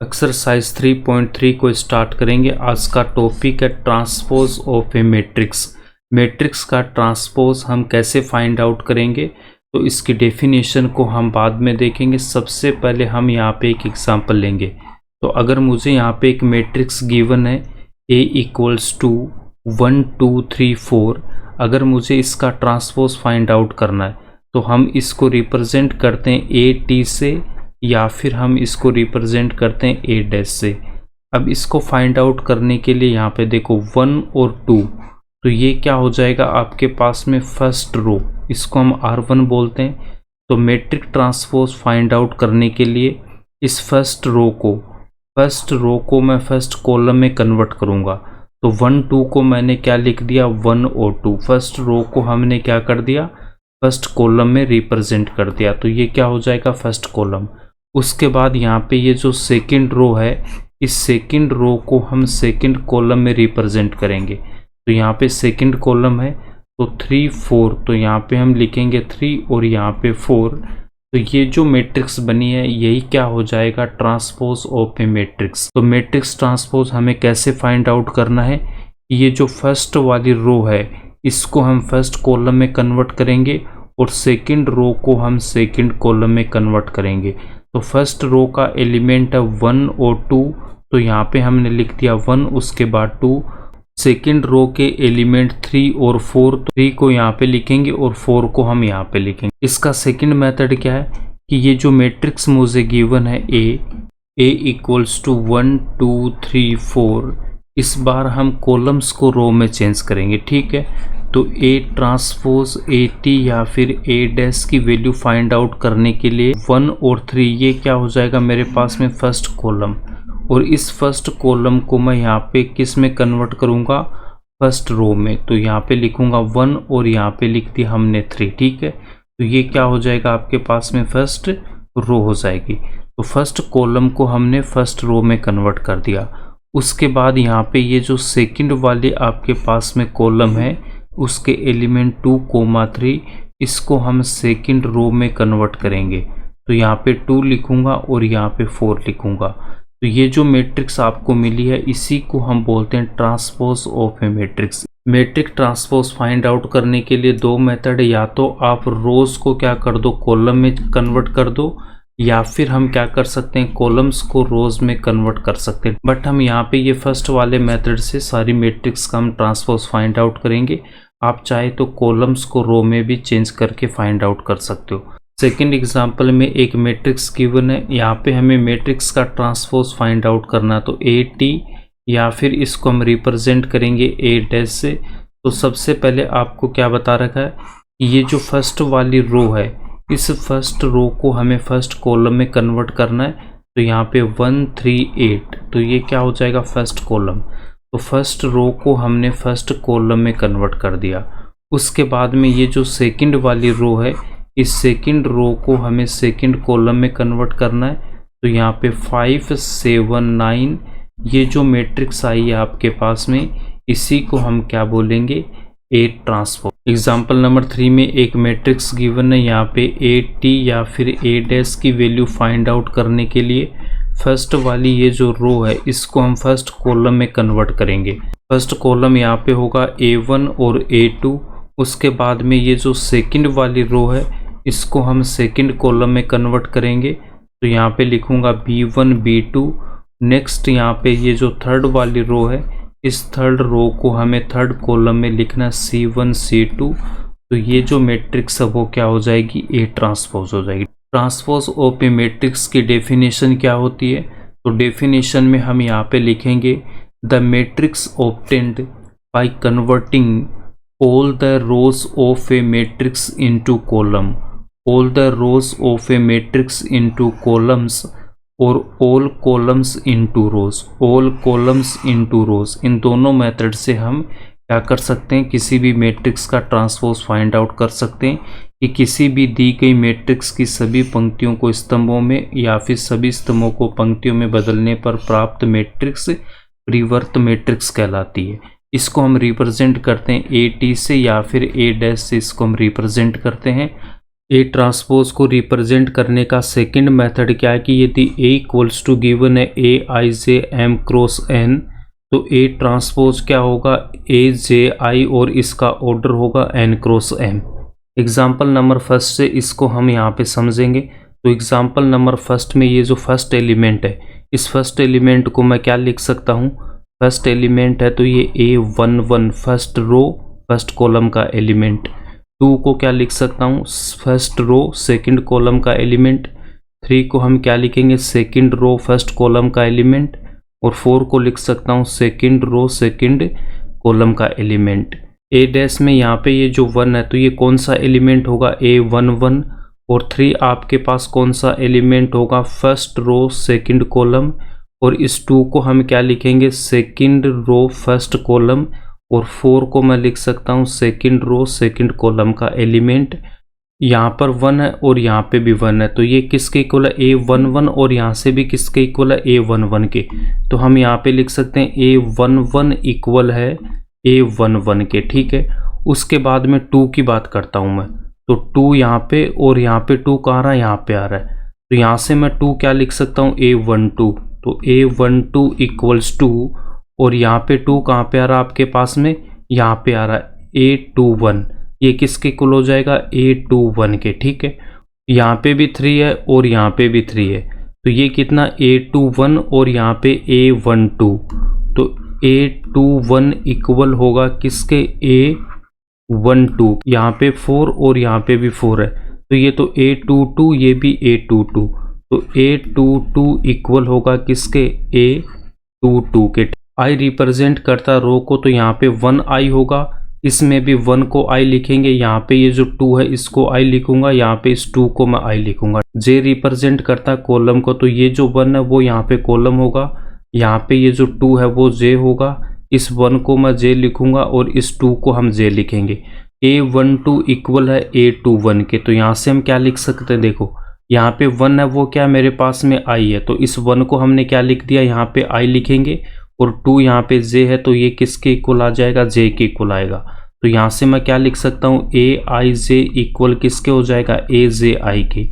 Exercise 3.3 को start करेंगे। आज का टॉपिक है transpose of A matrix. Matrix का ट्रांसपोज हम कैसे फाइंड आउट करेंगे, तो इसकी डेफिनेशन को हम बाद में देखेंगे। सबसे पहले हम यहाँ पे एक एग्जांपल लेंगे। तो अगर मुझे यहाँ पे एक मैट्रिक्स गिवन है A इक्वल्स टू 1 2 3 4, अगर मुझे इसका ट्रांसपोज फाइंड आउट करना है तो हम इसको रिप्रेजेंट करते हैं A T से, या फिर हम इसको रिप्रेजेंट करते हैं A डैश से। अब इसको फाइंड आउट करने के लिए यहाँ पे देखो 1 और 2, तो ये क्या हो जाएगा आपके पास में फर्स्ट रो, इसको हम R1 बोलते हैं। तो मैट्रिक ट्रांसपोज फाइंड आउट करने के लिए इस फर्स्ट रो को मैं फर्स्ट कॉलम में कन्वर्ट करूँगा। तो 1 2 को मैंने क्या लिख दिया 1 और 2, फर्स्ट रो को हमने क्या कर दिया फर्स्ट कॉलम में रिप्रेजेंट कर दिया। तो ये क्या हो जाएगा फर्स्ट कॉलम। उसके बाद यहाँ पे ये जो सेकंड रो है, इस सेकंड रो को हम सेकंड कॉलम में रिप्रेजेंट करेंगे। तो यहाँ पे सेकंड कॉलम है तो 3 4, तो यहाँ पे हम लिखेंगे 3 और यहाँ पे 4। तो ये जो मैट्रिक्स बनी है यही क्या हो जाएगा ट्रांसपोज ऑफ ए मैट्रिक्स। तो मैट्रिक्स ट्रांसपोज हमें कैसे फाइंड आउट करना है, ये जो फर्स्ट वाली रो है इसको हम फर्स्ट कॉलम में कन्वर्ट करेंगे और सेकंड रो को हम सेकंड कॉलम में कन्वर्ट करेंगे। तो फर्स्ट रो का एलिमेंट है 1 और 2, तो यहाँ पे हमने लिख दिया 1 उसके बाद 2। सेकंड रो के एलिमेंट 3 और 4, तो 3 को यहाँ पे लिखेंगे और 4 को हम यहाँ पे लिखेंगे। इसका सेकंड मेथड क्या है कि ये जो मैट्रिक्स मुझे गिवन है A इक्वल्स टू 1 2 3 4, इस बार हम कॉलम्स को रो में चेंज करेंगे, ठीक है। तो A ट्रांसपोज AT या फिर A डैश की वैल्यू फाइंड आउट करने के लिए 1 और 3 ये क्या हो जाएगा मेरे पास में फर्स्ट कॉलम, और इस फर्स्ट कॉलम को मैं यहाँ पे किस में कन्वर्ट करूँगा फर्स्ट रो में। तो यहाँ पे लिखूँगा 1 और यहाँ पे लिख दिया हमने 3, ठीक है। तो ये क्या हो जाएगा आपके पास में फर्स्ट रो हो जाएगी। तो फर्स्ट कॉलम को हमने फर्स्ट रो में कन्वर्ट कर दिया। उसके बाद यहाँ पे ये जो सेकंड वाले आपके पास में कॉलम है उसके एलिमेंट 2 3, इसको हम सेकंड रो में कन्वर्ट करेंगे। तो यहाँ पे 2 लिखूँगा और यहाँ पे 4 लिखूँगा। तो ये जो मैट्रिक्स आपको मिली है इसी को हम बोलते हैं transpose of A matrix. Matrix transpose find out करने के लिए दो मेथड है, या तो आप रोज को क्या कर दो कॉलम में कन्वर्ट कर दो, या फिर हम क्या कर सकते हैं कॉलम्स को रोज में कन्वर्ट कर सकते हैं। बट हम यहाँ पे ये फर्स्ट वाले मेथड से सारी मैट्रिक्स का हम ट्रांसपोज फाइंड आउट करेंगे। आप चाहे तो कॉलम्स को रो में भी चेंज करके फाइंड आउट कर सकते हो। सेकंड एग्जांपल में एक मैट्रिक्स गिवन है, यहाँ पे हमें मैट्रिक्स का ट्रांसपोज फाइंड आउट करना, तो AT या फिर इसको हम रिप्रेजेंट करेंगे A डैश से। तो सबसे पहले आपको क्या बता रखा है कि ये जो फर्स्ट वाली रो है इस फर्स्ट रो को हमें फर्स्ट कॉलम में कन्वर्ट करना है। तो यहाँ पे 1 3 8, तो ये क्या हो जाएगा फर्स्ट कॉलम। तो फर्स्ट रो को हमने फर्स्ट कॉलम में कन्वर्ट कर दिया। उसके बाद में ये जो सेकंड वाली रो है इस सेकंड रो को हमें सेकंड कॉलम में कन्वर्ट करना है। तो यहाँ पे 5 7 9, ये जो मैट्रिक्स आई है आपके पास में इसी को हम क्या बोलेंगे A ट्रांसपोज। एग्जाम्पल नंबर 3 में एक मैट्रिक्स गिवन है, यहाँ पे AT या फिर A डैश की वैल्यू फाइंड आउट करने के लिए फर्स्ट वाली ये जो रो है इसको हम फर्स्ट कॉलम में कन्वर्ट करेंगे। फर्स्ट कॉलम यहाँ पे होगा A1 और A2। उसके बाद में ये जो सेकंड वाली रो है इसको हम सेकंड कॉलम में कन्वर्ट करेंगे। तो यहाँ पे लिखूँगा B1 B2। नेक्स्ट यहाँ पे ये जो थर्ड वाली रो है इस थर्ड रो को हमें थर्ड कॉलम में लिखना C1 C2। तो ये जो मैट्रिक्स है वो क्या हो जाएगी A ट्रांसपोज हो जाएगी। ट्रांसपोज ऑफ ए मैट्रिक्स की डेफिनेशन क्या होती है, तो डेफिनेशन में हम यहाँ पे लिखेंगे the matrix obtained by converting all the rows of A matrix into column, all the rows of A matrix into columns और all columns into rows, all columns into rows. इन दोनों मेथड से हम क्या कर सकते हैं किसी भी मैट्रिक्स का ट्रांसपोज फाइंड आउट कर सकते हैं कि किसी भी दी गई मैट्रिक्स की सभी पंक्तियों को स्तंभों में या फिर सभी स्तंभों को पंक्तियों में बदलने पर प्राप्त मैट्रिक्स परिवर्त मैट्रिक्स कहलाती है। इसको हम रिप्रेजेंट करते हैं AT से या फिर A डैश से, इसको हम रिप्रेजेंट करते हैं। ए ट्रांसपोज को रिप्रेजेंट करने का सेकंड मेथड क्या है कि यदि ए इक्वल्स टू गिवन है ए आई जे एम क्रॉस एन, तो ए ट्रांसपोज क्या होगा ए जे आई और इसका ऑर्डर होगा n cross m. Example number first से इसको हम यहाँ पे समझेंगे। तो एग्जाम्पल नंबर फर्स्ट में ये जो फर्स्ट एलिमेंट है, इस फर्स्ट एलिमेंट को मैं क्या लिख सकता हूँ, फर्स्ट एलिमेंट है तो ये A11 first row first column का एलिमेंट। 2 को क्या लिख सकता हूँ, फर्स्ट रो सेकंड कॉलम का एलिमेंट। 3 को हम क्या लिखेंगे, सेकंड रो फर्स्ट कॉलम का एलिमेंट। और 4 को लिख सकता हूँ सेकंड रो सेकंड कॉलम का एलिमेंट। ए डैश में यहाँ पे ये जो 1 है तो ये कौन सा एलिमेंट होगा, A11। और 3 आपके पास कौन सा एलिमेंट होगा, फर्स्ट रो सेकंड कॉलम। और इस 2 को हम क्या लिखेंगे, सेकंड रो फर्स्ट कॉलम। और 4 को मैं लिख सकता हूँ सेकंड रो सेकंड कॉलम का एलिमेंट। यहाँ पर 1 है और यहाँ पे भी 1 है, तो ये किसके इक्वल है, A11। और यहाँ से भी किसके इक्वल है, A11 के। तो हम यहाँ पे लिख सकते हैं A11 इक्वल है A11 के, ठीक है। उसके बाद में 2 की बात करता हूँ मैं, तो 2 यहाँ पे और यहाँ पे 2 कहाँ रहा है, यहाँ पे आ रहा है। तो यहाँ से मैं 2 क्या लिख सकता हूँ, A12। तो A12 इक्वल्स टू, और यहाँ पे 2 कहाँ पे आ रहा है आपके पास में, यहाँ पे आ रहा है A21। ये किसके इक्वल हो जाएगा, A21 के, ठीक है। यहाँ पे भी 3 है और यहाँ पे भी 3 है, तो ये कितना A21 और यहाँ पे A12। तो A21 इक्वल होगा किसके, A12। यहाँ पे 4 और यहाँ पे भी 4 है, तो ये तो A22, ये भी A22। तो A22 इक्वल होगा किसके, A22 के। I रिप्रेजेंट करता रो को, तो यहाँ पे 1I होगा, इसमें भी 1 को I लिखेंगे। यहाँ पे ये जो 2 है इसको I लिखूंगा, यहाँ पे इस 2 को मैं I लिखूंगा। J रिप्रेजेंट करता कॉलम को, तो ये जो 1 है वो यहाँ पे कॉलम होगा, यहाँ पे ये जो 2 है वो J होगा। इस 1 को मैं J लिखूंगा और इस 2 को हम J लिखेंगे। A12 इक्वल है A21 के, तो यहाँ से हम क्या लिख सकते हैं, देखो यहाँ पे 1 है वो क्या मेरे पास में I है, तो इस 1 को हमने क्या लिख दिया, यहाँ पे I लिखेंगे। और 2 यहाँ पे J है, तो ये किसके इक्वल आ जाएगा, J के इक्वल आएगा। तो यहाँ से मैं क्या लिख सकता हूँ, AIJ इक्वल किसके हो जाएगा, AJI के।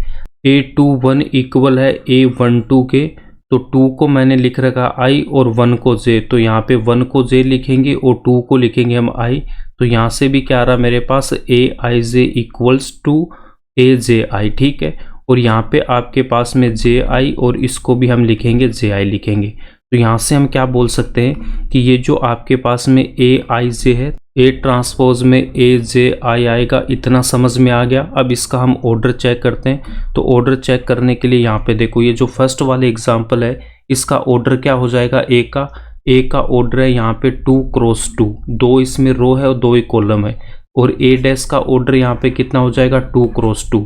A21 इक्वल है A12 के, तो 2 को मैंने लिख रखा I और 1 को J, तो यहाँ पे 1 को J लिखेंगे और 2 को लिखेंगे हम I। तो यहाँ से भी क्या आ रहा मेरे पास, AIJ इक्वल्स टू AJI, ठीक है। और यहाँ पे आपके पास में JI और इसको भी हम लिखेंगे JI लिखेंगे। तो यहाँ से हम क्या बोल सकते हैं कि ये जो आपके पास में AIJ है, A ट्रांसपोज में AJI आएगा, इतना समझ में आ गया। अब इसका हम ऑर्डर चेक करते हैं। तो ऑर्डर चेक करने के लिए यहाँ पे देखो, ये जो फर्स्ट वाले एग्जांपल है इसका ऑर्डर क्या हो जाएगा, A का ऑर्डर है यहाँ पे 2 क्रॉस 2, 2 इसमें रो है और 2 ही कॉलम है। और A डैश का ऑर्डर यहाँ पे कितना हो जाएगा, 2 क्रॉस 2।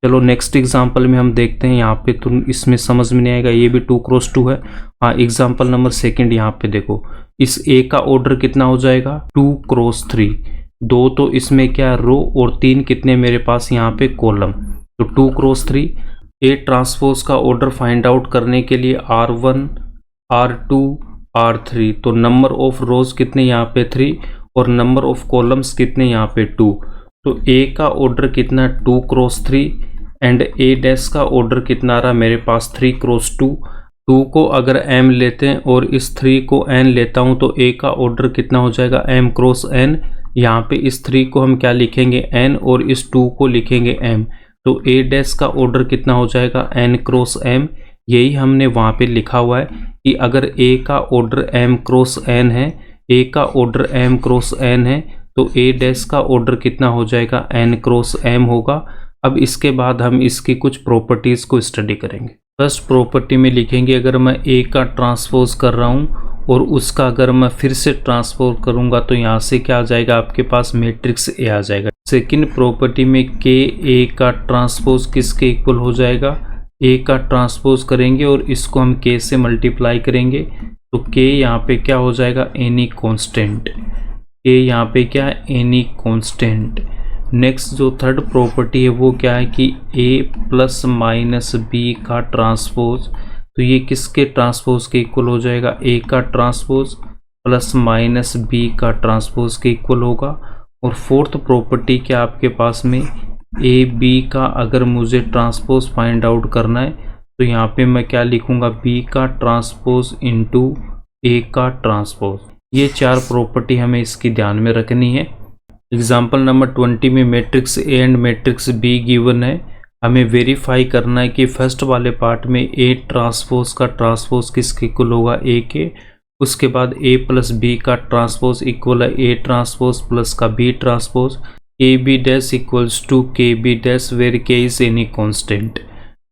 चलो नेक्स्ट एग्जांपल में हम देखते हैं, यहाँ पे तो इसमें समझ में नहीं आएगा, ये भी 2 क्रॉस 2 है। हाँ, एग्जांपल नंबर सेकंड यहाँ पे देखो, इस A का ऑर्डर कितना हो जाएगा, 2 क्रॉस 3। 2 तो इसमें क्या रो और 3 कितने मेरे पास यहाँ पे कॉलम, तो 2 क्रॉस 3। A ट्रांसपोज का ऑर्डर फाइंड आउट करने के लिए R1 R2 R3, तो नंबर ऑफ रोज कितने यहाँ पे 3 और नंबर ऑफ कॉलम्स कितने यहाँ पे 2। तो A का ऑर्डर कितना 2 क्रॉस 3 एंड A डैश का ऑर्डर कितना रहा मेरे पास 3 क्रॉस 2। 2 को अगर M लेते हैं और इस 3 को N लेता हूँ, तो A का ऑर्डर कितना हो जाएगा, M क्रॉस N। यहाँ पे इस 3 को हम क्या लिखेंगे, N, और इस 2 को लिखेंगे M। तो A डैश का ऑर्डर कितना हो जाएगा, N क्रॉस M। यही हमने वहाँ पे लिखा हुआ है कि अगर A का ऑर्डर M क्रॉस N है, A का ऑर्डर M क्रॉस N है, तो A डैश का ऑर्डर कितना हो जाएगा, N क्रॉस M होगा। अब इसके बाद हम इसकी कुछ प्रॉपर्टीज़ को स्टडी करेंगे। फर्स्ट प्रॉपर्टी में लिखेंगे, अगर मैं A का ट्रांसपोज कर रहा हूँ और उसका अगर मैं फिर से ट्रांसपोज करूँगा, तो यहाँ से क्या आ जाएगा आपके पास, मैट्रिक्स A आ जाएगा। सेकंड प्रॉपर्टी में K A का ट्रांसपोज किसके इक्वल हो जाएगा, A का ट्रांसपोज करेंगे और इसको हम K से मल्टीप्लाई करेंगे, तो K यहाँ पे क्या हो जाएगा, एनी कॉन्स्टेंट। K यहाँ पे क्या है, एनी कॉन्स्टेंट। नेक्स्ट जो थर्ड प्रॉपर्टी है वो क्या है कि A प्लस माइनस B का ट्रांसपोज, तो ये किसके ट्रांसपोज के इक्वल हो जाएगा, A का ट्रांसपोज प्लस माइनस B का ट्रांसपोज के इक्वल होगा। और फोर्थ प्रॉपर्टी क्या आपके पास में, ए बी का अगर मुझे ट्रांसपोज फाइंड आउट करना है तो यहाँ पे मैं क्या लिखूँगा, बी का ट्रांसपोज इंटू ए का ट्रांसपोज। ये चार प्रॉपर्टी हमें इसकी ध्यान में रखनी है। एग्जाम्पल नंबर 20 में matrix A and matrix be given है। हमें वेरीफाई करना है कि फर्स्ट वाले पार्ट में ए ट्रांसपोज का ट्रांसपोज किसके इक्वल होगा, ए के। उसके बाद ए प्लस बी का ट्रांसपोज इक्वल है ए ट्रांसपोज प्लस का B transpose. A B dash equals to k B dash where k is any constant.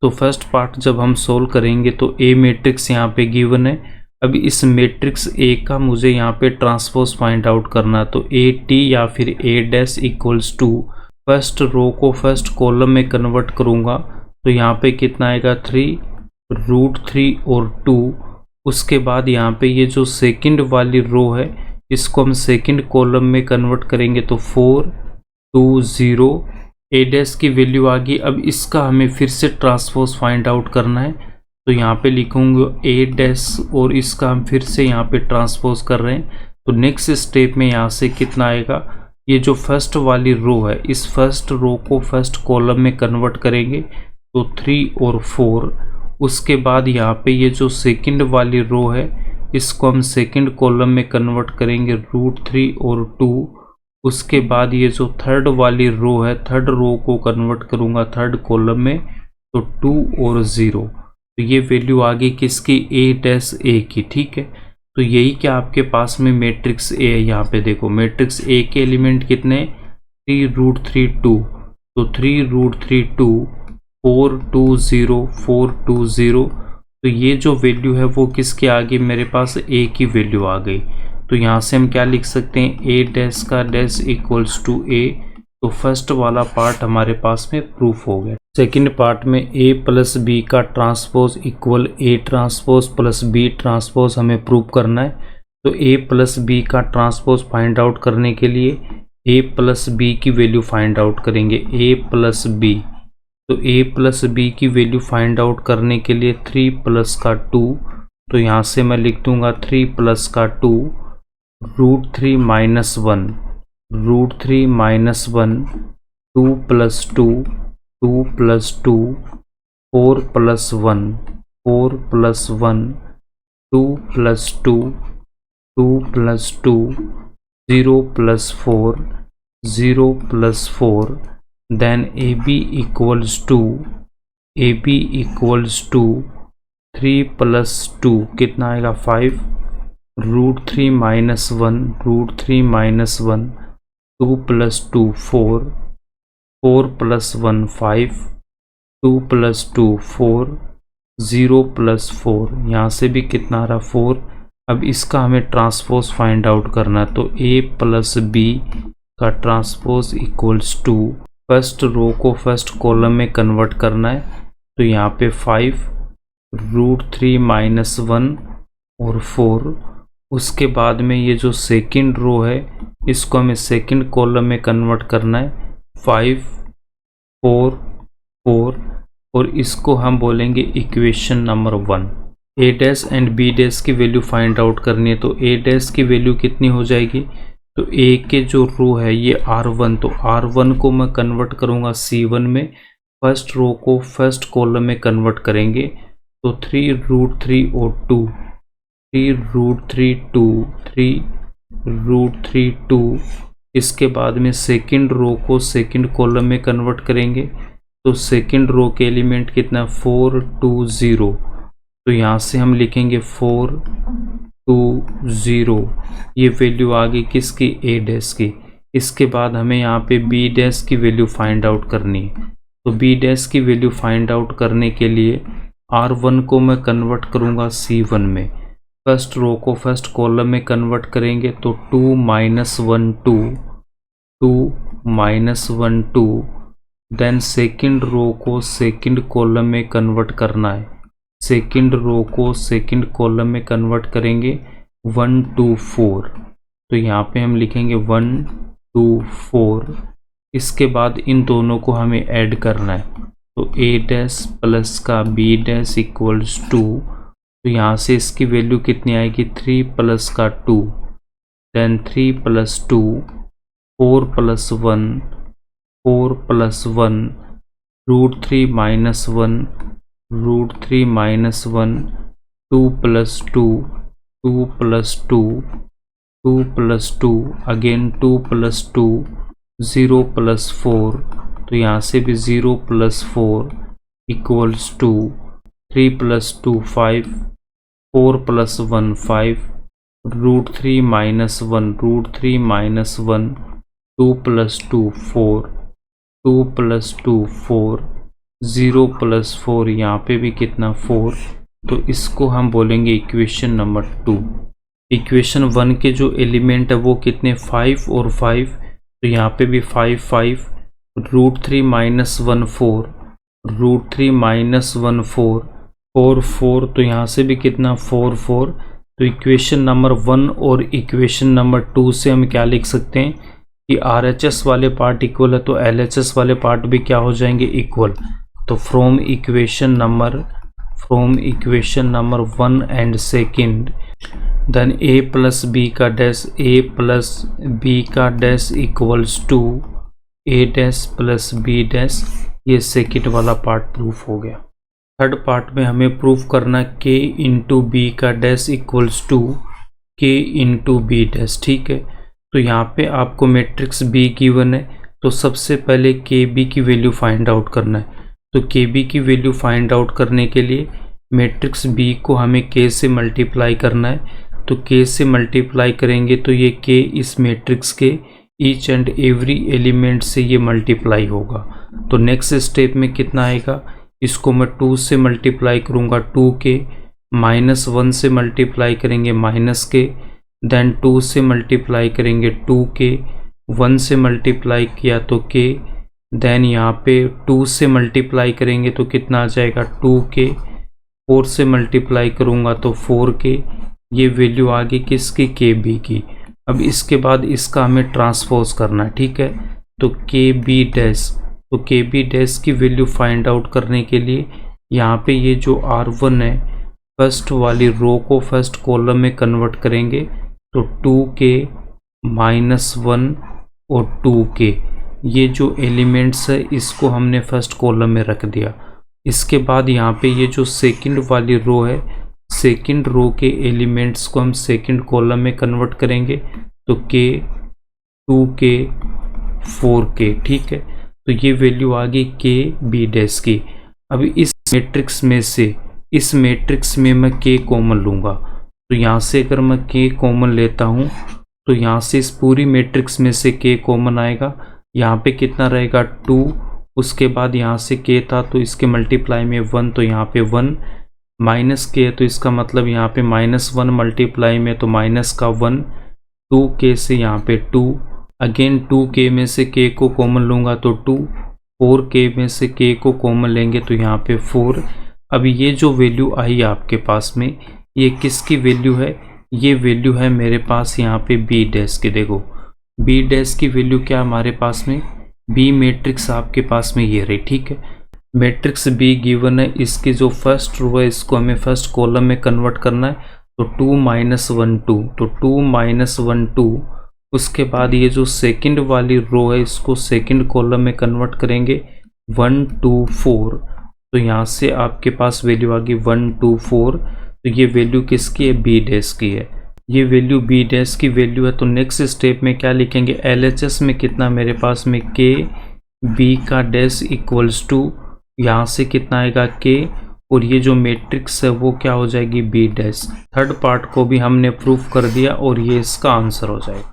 तो फर्स्ट पार्ट जब हम सोल्व करेंगे तो ए मैट्रिक्स यहाँ पे गिवन है। अब इस मैट्रिक्स ए का मुझे यहाँ पे ट्रांसपोज फाइंड आउट करना, तो ए टी या फिर A dash equals to first row को फर्स्ट कॉलम में कन्वर्ट करूँगा तो यहाँ पे कितना आएगा 3√3 और 2। उसके बाद यहाँ पे ये जो सेकंड वाली रो है इसको हम सेकंड कॉलम में कन्वर्ट करेंगे तो 4 2 0 ए डैश की वैल्यू आ गई। अब इसका हमें फिर से ट्रांसपोज फाइंड आउट करना है तो यहाँ पे लिखूँगा ए डैश और इसका हम फिर से यहाँ पे ट्रांसपोज कर रहे हैं। तो नेक्स्ट स्टेप में यहाँ से कितना आएगा, ये जो फर्स्ट वाली रो है इस फर्स्ट रो को फर्स्ट कॉलम में कन्वर्ट करेंगे तो 3 और 4। उसके बाद यहाँ पे ये जो सेकंड वाली रो है इसको हम सेकंड कॉलम में कन्वर्ट करेंगे √3 और 2। उसके बाद ये जो थर्ड वाली रो है थर्ड रो को कन्वर्ट करूँगा थर्ड कॉलम में तो 2 और 0। तो ये वैल्यू आ गई किसकी, ए डैश ए की। ठीक है, तो यही क्या आपके पास में मैट्रिक्स ए है। यहाँ पे देखो मैट्रिक्स ए के एलिमेंट कितने, 3√3 2। तो 3√3 2 4 2 0 4 2 0। तो ये जो वैल्यू है वो किसके आ गई, मेरे पास ए की वैल्यू आ गई। तो यहाँ से हम क्या लिख सकते हैं, ए डैश का डैश इक्वल्स टू ए। तो फर्स्ट वाला पार्ट हमारे पास में प्रूफ हो गया। सेकंड पार्ट में ए प्लस बी का transpose equal A transpose plus B transpose हमें प्रूव करना है। तो ए प्लस बी का ट्रांसपोज फाइंड आउट करने के लिए ए प्लस बी की वैल्यू फाइंड आउट करेंगे, ए प्लस बी। तो ए प्लस बी की वैल्यू फाइंड आउट करने के लिए 3 प्लस का 2। तो यहाँ से मैं लिख दूंगा 3 प्लस का 2 √3 minus 1 √3 minus 1 2 plus 2 2 plus 2 4 plus 1 4 plus 1 2 plus 2 2 plus 2 0 plus 4 0 plus 4। Then A B equals to 3 plus 2 कितना आएगा 5 √3 minus 1 √3 minus 1 2 plus 2 4 4 plus 1 5 2 plus 2 4 0 plus 4। यहाँ से भी कितना आ रहा 4। अब इसका हमें ट्रांसपोज फाइंड आउट करना, तो a प्लस बी का transpose equals to first row को फर्स्ट कॉलम में कन्वर्ट करना है। तो यहाँ पे 5 √3 माइनस 1 और 4। उसके बाद में ये जो सेकंड रो है इसको हमें सेकंड कॉलम में कन्वर्ट करना है 5 4 4 और इसको हम बोलेंगे equation number 1। A dash and B dash की वैल्यू फाइंड आउट करनी है। तो ए डैश की वैल्यू कितनी हो जाएगी, तो ए के जो रो है ये R1, तो R1 को मैं कन्वर्ट करूँगा C1 में। फर्स्ट रो को फर्स्ट कॉलम में कन्वर्ट करेंगे तो 3√3 और 2 3√3 2 3√3 2। इसके बाद में सेकंड रो को सेकंड कॉलम में कन्वर्ट करेंगे तो सेकंड रो के एलिमेंट कितना 4 2 0। तो यहाँ से हम लिखेंगे 4 2 0। ये वैल्यू आ गई किसकी, ए डैश की। इसके बाद हमें यहाँ पे बी डैश की वैल्यू फाइंड आउट करनी है। तो बी डैश की वैल्यू फाइंड आउट करने के लिए R1 को मैं कन्वर्ट करूँगा C1 में। फर्स्ट रो को फर्स्ट कॉलम में कन्वर्ट करेंगे तो 2 minus 1 2 2 minus 1 2। Then second row को सेकंड कॉलम में कन्वर्ट करना है। सेकंड रो को सेकंड कॉलम में कन्वर्ट करेंगे 1 2 4। तो यहाँ पे हम लिखेंगे 1 2 4। इसके बाद इन दोनों को हमें ऐड करना है। तो ए डैश प्लस का बी डैश इक्वल्स टू, तो यहाँ से इसकी वैल्यू कितनी आएगी 3 प्लस का 2 देन 3 प्लस 2 4 प्लस 1 4 + 1 √3 - 1 √3 - 1 2 + 2 2 + 2 2 + 2 अगेन 2 + 2 0 + 4, तो यहाँ से भी 0 + 4 इक्वल्स टू 3 + 2 5 4 + 1 5 √3 - 1 √3 - 1 2 + 2 4 2 + 2 4 0 + 4, यहाँ पे भी कितना 4, तो इसको हम बोलेंगे इक्वेशन नंबर 2। इक्वेशन 1 के जो एलिमेंट है वो कितने 5 और 5, तो यहाँ पे भी 5 5 √3 - 1 4 √3 - 1 4 4 4, तो यहाँ से भी कितना 4 4, तो इक्वेशन नंबर 1 और इक्वेशन नंबर 2 से हम क्या लिख सकते हैं कि RHS वाले पार्ट इक्वल है तो LHS वाले पार्ट भी क्या हो जाएंगे इक्वल। तो from equation number 1 and second then a + b का डैश a + b का dash equals to a dash + b dash, ये सेकंड वाला पार्ट प्रूफ हो गया। थर्ड पार्ट में हमें प्रूफ करना k × b का dash equals to k × b dash, ठीक है। तो यहाँ पे आपको मैट्रिक्स B गिवन है, तो सबसे पहले KB की वैल्यू फाइंड आउट करना है। तो KB की वैल्यू फाइंड आउट करने के लिए मैट्रिक्स B को हमें K से मल्टीप्लाई करना है। तो K से मल्टीप्लाई करेंगे तो ये K इस मैट्रिक्स के ईच एंड एवरी एलिमेंट से ये मल्टीप्लाई होगा। तो नेक्स्ट स्टेप में कितना आएगा, इसको मैं 2 से मल्टीप्लाई करूँगा 2K, -1 से मल्टीप्लाई करेंगे -K, देन 2 से मल्टीप्लाई करेंगे 2K, 1 से मल्टीप्लाई किया तो K, देन यहाँ पे 2 से मल्टीप्लाई करेंगे तो कितना आ जाएगा 2K, 4 से मल्टीप्लाई करूँगा तो 4K, ये वैल्यू आ गई किसकी KB की। अब इसके बाद इसका हमें ट्रांसपोज करना है, ठीक है। तो KB डैश, तो KB डैश की वैल्यू फाइंड आउट करने के लिए यहाँ पे ये जो R1 है फर्स्ट वाली रो को फर्स्ट कॉलम में कन्वर्ट करेंगे, तो 2K -1 और 2K, ये जो एलिमेंट्स है इसको हमने फर्स्ट कॉलम में रख दिया। इसके बाद यहाँ पे ये जो सेकंड वाली रो है, सेकंड रो के एलिमेंट्स को हम सेकंड कॉलम में कन्वर्ट करेंगे, तो K 2K 4K, ठीक है। तो ये वैल्यू आ गई KB डैश की। अब इस मैट्रिक्स में मैं K कॉमन लूँगा, तो यहाँ से अगर मैं K कॉमन लेता हूँ तो यहाँ से इस पूरी मैट्रिक्स में से K कॉमन आएगा। यहाँ पे कितना रहेगा 2, उसके बाद यहाँ से K था तो इसके मल्टीप्लाई में 1, तो यहाँ पे 1 -K, तो इसका मतलब यहाँ पे -1 मल्टीप्लाई में तो माइनस का 1, 2K से यहाँ पे 2, अगेन 2K में से K को कॉमन लूँगा तो 2, 4K में से K को कॉमन लेंगे तो यहाँ पे 4। अब ये जो वैल्यू आई आपके पास में, ये किसकी वैल्यू है, ये वैल्यू है मेरे पास यहाँ पे B डैश की। देखो B डैश की वैल्यू क्या हमारे पास में, B मैट्रिक्स आपके पास में ये रही, ठीक है। मैट्रिक्स B गिवन है, इसकी जो फर्स्ट रो है इसको हमें फर्स्ट कॉलम में कन्वर्ट करना है, तो 2 - 1 2, तो 2 - 1 2, उसके बाद ये जो सेकंड वाली रो है इसको सेकंड कॉलम में कन्वर्ट करेंगे 1 2 4, तो यहाँ से आपके पास वैल्यू आ गई 1 2 4, तो ये वैल्यू किसकी है, B डैश की है। ये वैल्यू B डैश की वैल्यू है, तो नेक्स्ट स्टेप में क्या लिखेंगे, LHS में कितना मेरे पास में KB का डैश इक्वल्स टू, यहाँ से कितना आएगा K, और ये जो मैट्रिक्स है वो क्या हो जाएगी B डैश। थर्ड पार्ट को भी हमने प्रूफ कर दिया और ये इसका आंसर हो जाएगा।